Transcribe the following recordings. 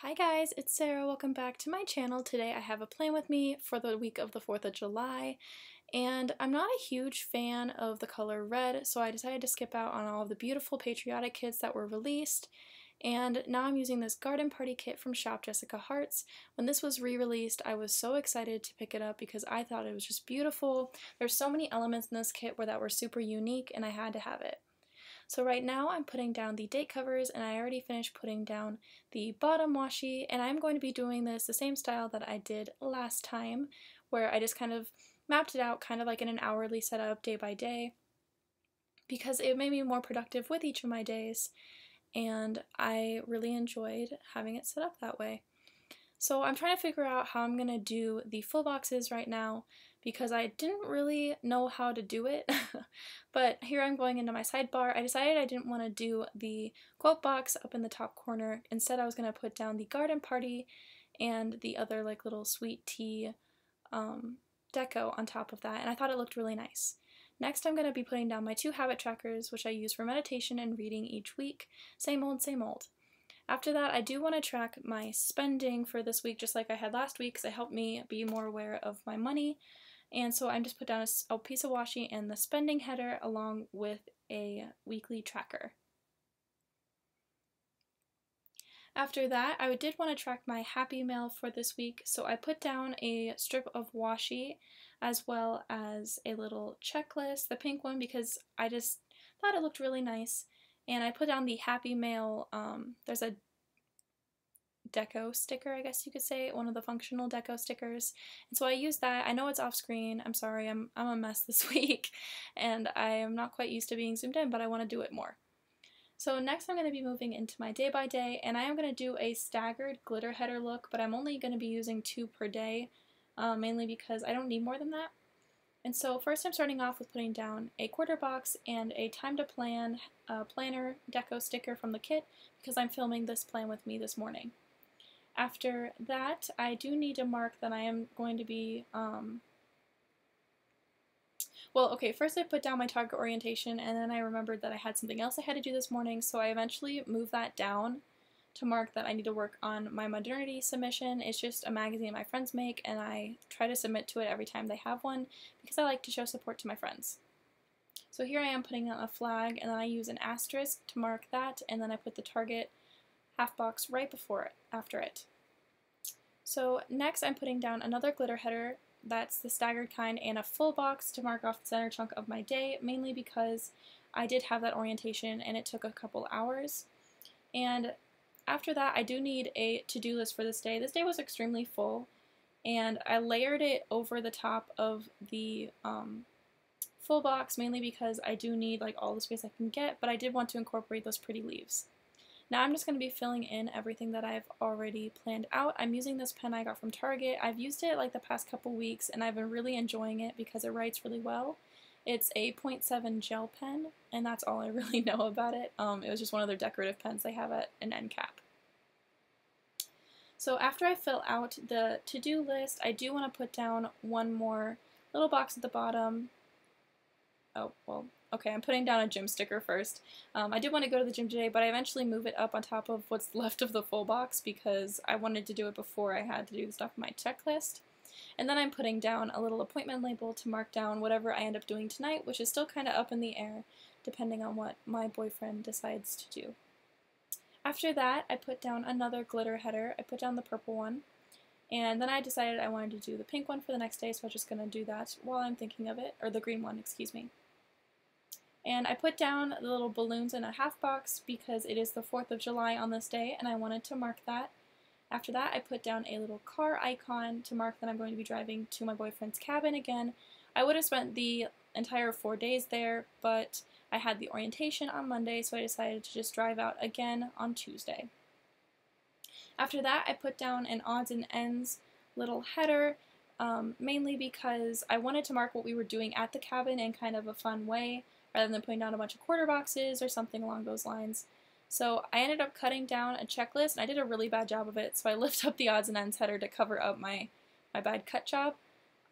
Hi guys, it's Sarah. Welcome back to my channel. Today I have a plan with me for the week of the 4th of July, and I'm not a huge fan of the color red, so I decided to skip out on all of the beautiful patriotic kits that were released, and now I'm using this garden party kit from Shop Jessica Hearts. When this was re-released, I was so excited to pick it up because I thought it was just beautiful. There's so many elements in this kit that were super unique, and I had to have it. So right now I'm putting down the date covers, and I already finished putting down the bottom washi, and I'm going to be doing this the same style that I did last time, where I just kind of mapped it out kind of like in an hourly setup day by day, because it made me more productive with each of my days, and I really enjoyed having it set up that way. So I'm trying to figure out how I'm going to do the full boxes right now because I didn't really know how to do it. But here I'm going into my sidebar. I decided I didn't want to do the quote box up in the top corner. Instead I was going to put down the garden party and the other like little sweet tea deco on top of that, and I thought it looked really nice. Next I'm going to be putting down my 2 habit trackers, which I use for meditation and reading each week. Same old, same old. After that, I do want to track my spending for this week just like I had last week because it helped me be more aware of my money. And so I'm just put down a piece of washi and the spending header along with a weekly tracker. After that, I did want to track my happy mail for this week, so I put down a strip of washi as well as a little checklist, the pink one, because I just thought it looked really nice. And I put down the happy mail, there's a deco sticker, I guess you could say, one of the functional deco stickers. And so I used that. I know it's off screen. I'm sorry, I'm a mess this week, and I am not quite used to being zoomed in, but I want to do it more. So next I'm going to be moving into my day by day, and I am going to do a staggered glitter header look, but I'm only going to be using 2 per day, mainly because I don't need more than that. And so first I'm starting off with putting down a quarter box and a time to plan planner deco sticker from the kit because I'm filming this plan with me this morning. After that, I do need to mark that I am going to be, first I put down my target orientation, and then I remembered that I had something else I had to do this morning, so I eventually moved that down to mark that I need to work on my modernity submission. It's just a magazine my friends make, and I try to submit to it every time they have one because I like to show support to my friends. So here I am putting on a flag, and then I use an asterisk to mark that, and then I put the target half box right after it. So next I'm putting down another glitter header, that's the staggered kind, and a full box to mark off the center chunk of my day, mainly because I did have that orientation and it took a couple hours. And after that, I do need a to-do list for this day. This day was extremely full, and I layered it over the top of the full box, mainly because I do need like all the space I can get, but I did want to incorporate those pretty leaves. Now I'm just going to be filling in everything that I've already planned out. I'm using this pen I got from Target. I've used it like the past couple weeks, and I've been really enjoying it because it writes really well. It's a 0.7 gel pen, and that's all I really know about it. It was just one of their decorative pens they have at an end cap. So after I fill out the to-do list, I do want to put down one more little box at the bottom. Oh, well, okay, I'm putting down a gym sticker first. I did want to go to the gym today, but I eventually move it up on top of what's left of the full box because I wanted to do it before I had to do the stuff in my checklist. And then I'm putting down a little appointment label to mark down whatever I end up doing tonight, which is still kind of up in the air, depending on what my boyfriend decides to do. After that, I put down another glitter header. I put down the purple one, and then I decided I wanted to do the pink one for the next day, so I'm just going to do that while I'm thinking of it, or the green one, excuse me. And I put down the little balloons in a half box because it is the 4th of July on this day, and I wanted to mark that. After that, I put down a little car icon to mark that I'm going to be driving to my boyfriend's cabin again. I would have spent the entire 4 days there, but I had the orientation on Monday, so I decided to just drive out again on Tuesday. After that, I put down an odds and ends little header, mainly because I wanted to mark what we were doing at the cabin in kind of a fun way, rather than putting down a bunch of quarter boxes or something along those lines. So I ended up cutting down a checklist, and I did a really bad job of it, so I lifted up the odds and ends header to cover up my bad cut job.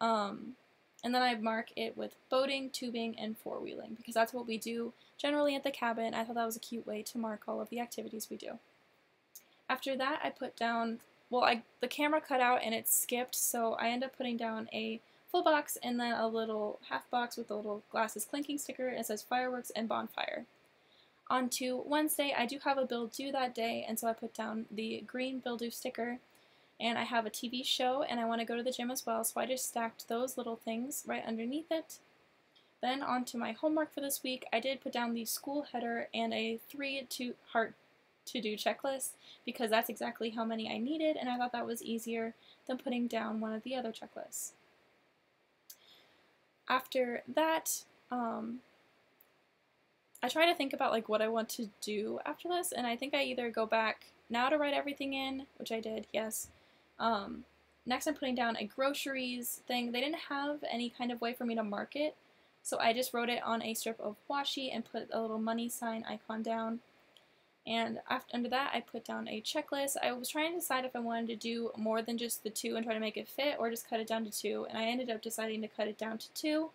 And then I mark it with boating, tubing, and four-wheeling, because that's what we do generally at the cabin. I thought that was a cute way to mark all of the activities we do. After that, I put down, well, the camera cut out and it skipped, so I ended up putting down a full box and then a little half box with a little glasses clinking sticker. It says fireworks and bonfire. On to Wednesday, I do have a bill due that day, and so I put down the green bill due sticker. And I have a TV show, and I want to go to the gym as well, so I just stacked those little things right underneath it. Then on to my homework for this week, I did put down the school header and a 3 heart to-do checklist, because that's exactly how many I needed, and I thought that was easier than putting down one of the other checklists. After that, I try to think about like what I want to do after this, and I think I either go back now to write everything in, which I did, yes. Next I'm putting down a groceries thing. They didn't have any kind of way for me to mark it, so I just wrote it on a strip of washi and put a little money sign icon down. And under that I put down a checklist. I was trying to decide if I wanted to do more than just the 2 and try to make it fit, or just cut it down to 2, and I ended up deciding to cut it down to 2.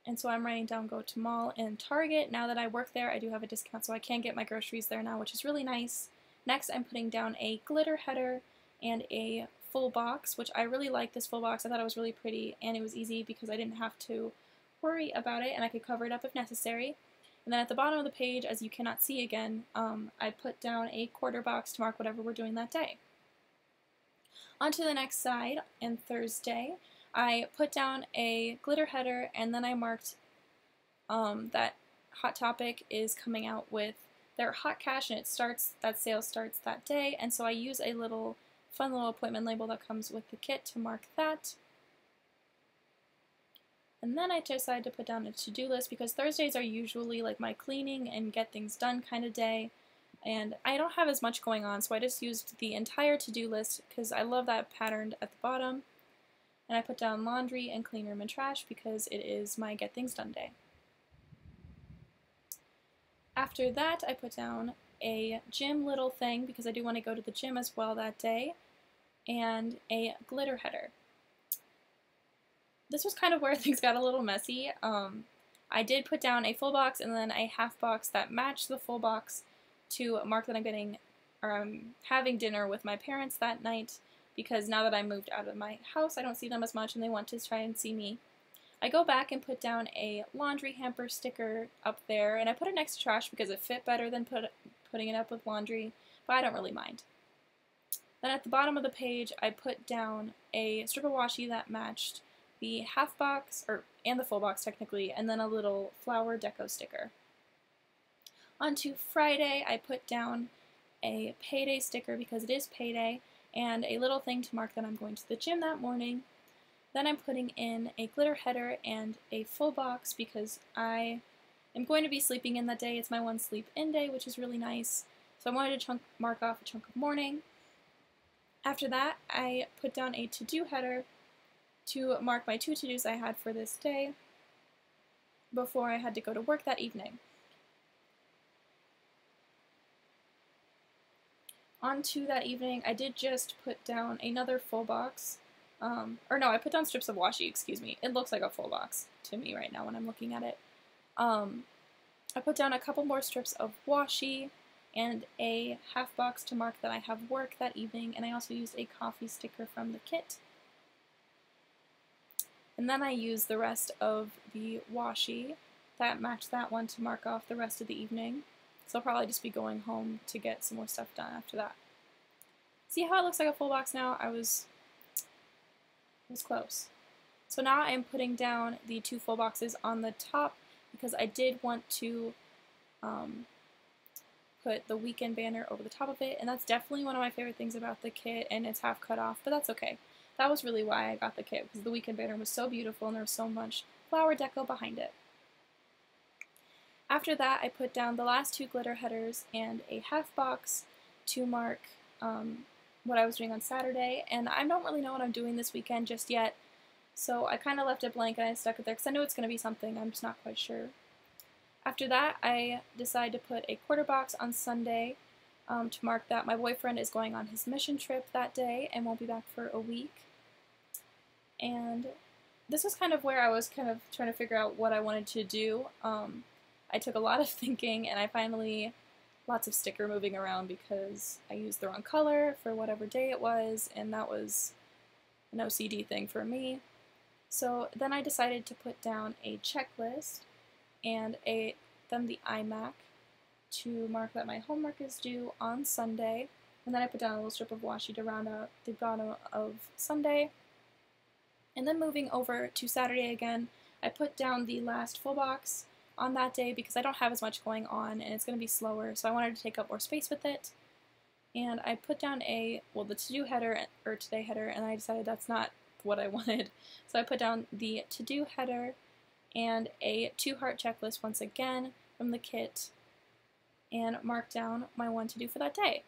And so I'm writing down go to mall and Target. Now that I work there, I do have a discount, so I can get my groceries there now, which is really nice. Next, I'm putting down a glitter header and a full box, which I really like this full box. I thought it was really pretty, and it was easy because I didn't have to worry about it, and I could cover it up if necessary. And then at the bottom of the page, as you cannot see again, I put down a quarter box to mark whatever we're doing that day. On to the next side, and Thursday, I put down a glitter header, and then I marked that Hot Topic is coming out with their Hot Cash, and that sale starts that day, and so I use a fun little appointment label that comes with the kit to mark that. And then I decided to put down a to-do list, because Thursdays are usually like my cleaning and get things done kind of day, and I don't have as much going on, so I just used the entire to-do list because I love that patterned at the bottom. And I put down laundry and clean room and trash because it is my get things done day. After that, I put down a gym little thing because I do want to go to the gym as well that day, and a glitter header. This was kind of where things got a little messy. I did put down a full box and then a half box that matched the full box to mark that I'm having dinner with my parents that night, because now that I moved out of my house, I don't see them as much and they want to try and see me. I go back and put down a laundry hamper sticker up there, and I put it next to trash because it fit better than putting it up with laundry, but I don't really mind. Then at the bottom of the page, I put down a strip of washi that matched the half box, and the full box technically, and then a little flower deco sticker. On to Friday, I put down a payday sticker because it is payday, and a little thing to mark that I'm going to the gym that morning. Then I'm putting in a glitter header and a full box because I am going to be sleeping in that day. It's my one sleep in day, which is really nice. So I wanted to mark off a chunk of morning. After that, I put down a to-do header to mark my 2 to-dos I had for this day before I had to go to work that evening. On to that evening, I did just put down another full box. I put down strips of washi, excuse me. It looks like a full box to me right now when I'm looking at it. I put down a couple more strips of washi and a half box to mark that I have work that evening, and I also used a coffee sticker from the kit. And then I used the rest of the washi that matched that one to mark off the rest of the evening. So I'll probably just be going home to get some more stuff done after that. See how it looks like a full box now? It was close. So now I'm putting down the 2 full boxes on the top because I did want to put the weekend banner over the top of it, and that's definitely one of my favorite things about the kit, and it's half cut off, but that's okay. That was really why I got the kit, because the weekend banner was so beautiful and there was so much flower deco behind it. After that, I put down the last 2 glitter headers and a half box to mark what I was doing on Saturday, and I don't really know what I'm doing this weekend just yet, so I kind of left it blank and I stuck it there because I know it's going to be something, I'm just not quite sure. After that, I decided to put a quarter box on Sunday to mark that my boyfriend is going on his mission trip that day and won't be back for a week. And this was kind of where I was kind of trying to figure out what I wanted to do. I took a lot of thinking, and I finally, lots of sticker moving around because I used the wrong color for whatever day it was, and that was an OCD thing for me. So then I decided to put down a checklist and then the iMac to mark that my homework is due on Sunday, and then I put down a little strip of washi to round out the bottom of Sunday. And then moving over to Saturday again, I put down the last full box on that day because I don't have as much going on and it's going to be slower, so I wanted to take up more space with it. And I put down the to-do header, or today header, and I decided that's not what I wanted. So I put down the to-do header and a 2-heart checklist once again from the kit, and marked down my one to do for that day.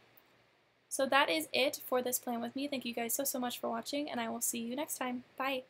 So that is it for this plan with me. Thank you guys so much for watching, and I will see you next time. Bye!